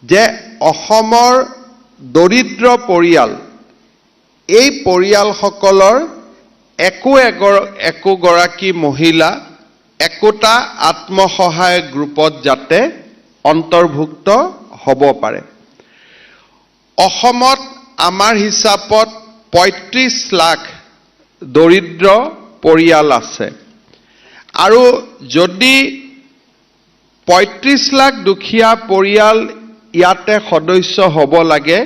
যে অসমৰ দৰিদ্ৰ পৰিয়াল এই পৰিয়ালসকলৰ একোগৰাকী মহিলা একোটা আত্মসহায়ক গ্ৰুপত যাতে অন্তৰ্ভুক্ত হ'ব পাৰে। অসমত আমাৰ হিচাপত ৩৫ লাখ দৰিদ্ৰ পৰিয়াল আছে আৰু যদি ৩৫ লাখ দুখীয়া পৰিয়াল ইয়াতে সদস্য হ'ব লাগে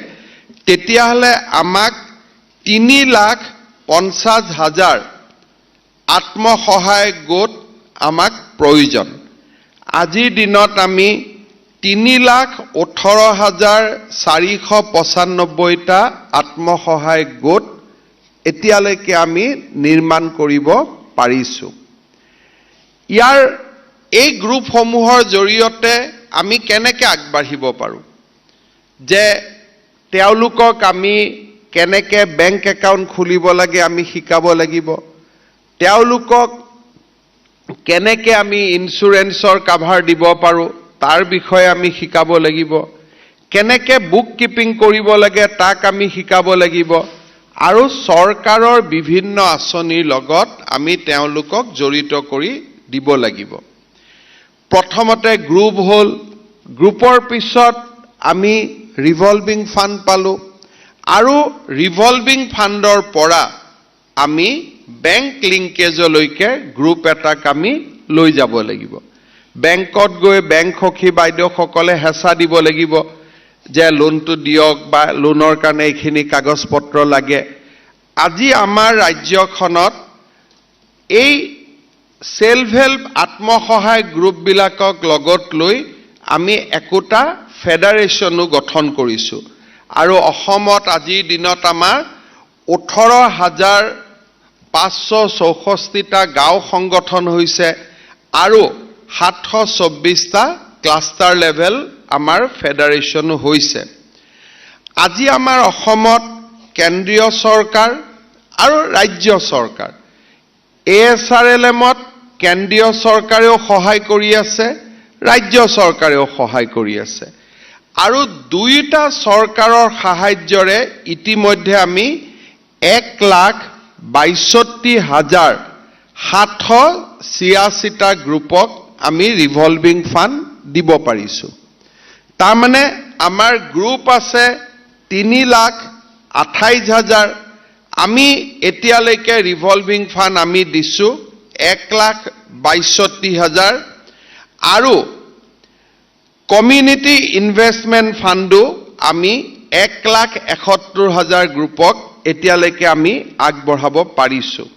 তেতিয়াহ'লে আমাক ৩,৫০,০০০ আত্মসহায়ক গোট আমাক প্ৰয়োজন। আজিৰ দিনত আমি ৩,১৮,৪৯৫টা আত্মসহায়ক গোট এতিয়ালৈকে আমি নিৰ্মাণ কৰিব পাৰিছোঁ। ইয়াৰ এই গ্ৰুপসমূহৰ জৰিয়তে আমি কেনেকৈ আগবাঢ়িব পাৰোঁ যে তেওঁলোকক আমি কেনেকৈ বেংক একাউণ্ট খুলিব লাগে আমি শিকাব লাগিব, তেওঁলোকক কেনেকৈ আমি ইঞ্চুৰেঞ্চৰ কাভাৰ দিব পাৰোঁ তাৰ বিষয়ে আমি শিকাব লাগিব, কেনেকৈ বুক কিপিং কৰিব লাগে তাক আমি শিকাব লাগিব আৰু চৰকাৰৰ বিভিন্ন আঁচনিৰ লগত আমি তেওঁলোকক জড়িত কৰি দিব লাগিব। প্ৰথমতে গ্ৰুপ হ'ল, গ্ৰুপৰ পিছত আমি ৰিভলভিং ফাণ্ড পালোঁ আৰু ৰিভলভিং ফাণ্ডৰ পৰা আমি বেংক লিংকেজলৈকে গ্ৰুপ এটাক আমি লৈ যাব লাগিব। বেংকত গৈ বেংক সখী বাইদেউসকলে হেঁচা দিব লাগিব যে লোনটো দিয়ক বা লোনৰ কাৰণে এইখিনি কাগজ পত্ৰ লাগে। আজি আমাৰ ৰাজ্যখনত এই সেলফ হেল্প আত্মসহায়ক গ্ৰুপবিলাকক লগত লৈ আমি একোটা ফেডাৰেশ্যনো গঠন কৰিছোঁ আৰু অসমত আজিৰ দিনত আমাৰ ১৮,৫৬৪টা গাঁও সংগঠন হৈছে আৰু ৭২৪টা ক্লাষ্টাৰ লেভেল আমাৰ ফেডাৰেশ্যনো হৈছে। আজি আমাৰ অসমত কেন্দ্ৰীয় চৰকাৰ আৰু ৰাজ্য চৰকাৰ ASRLMত কেন্দ্ৰীয় চৰকাৰেও সহায় কৰি আছে, ৰাজ্য চৰকাৰেও সহায় কৰি আছে আৰু দুয়োটা চৰকাৰৰ সাহায্যৰে ইতিমধ্যে আমি ১,৬২,৭৮৬টা গ্ৰুপক আমি ৰিভলভিং ফাণ্ড দিব পাৰিছোঁ। তাৰমানে আমাৰ গ্ৰুপ আছে ৩,২৮,০০০, আমি এতিয়ালৈকে ৰিভলভিং ফাণ্ড আমি দিছোঁ ১,৬২,০০০ আৰু কমিউনিটি ইনভেষ্টমেণ্ট ফাণ্ডো আমি ১,৭১,০০০ গ্ৰুপক এতিয়ালৈকে আমি আগবঢ়াব পাৰিছোঁ।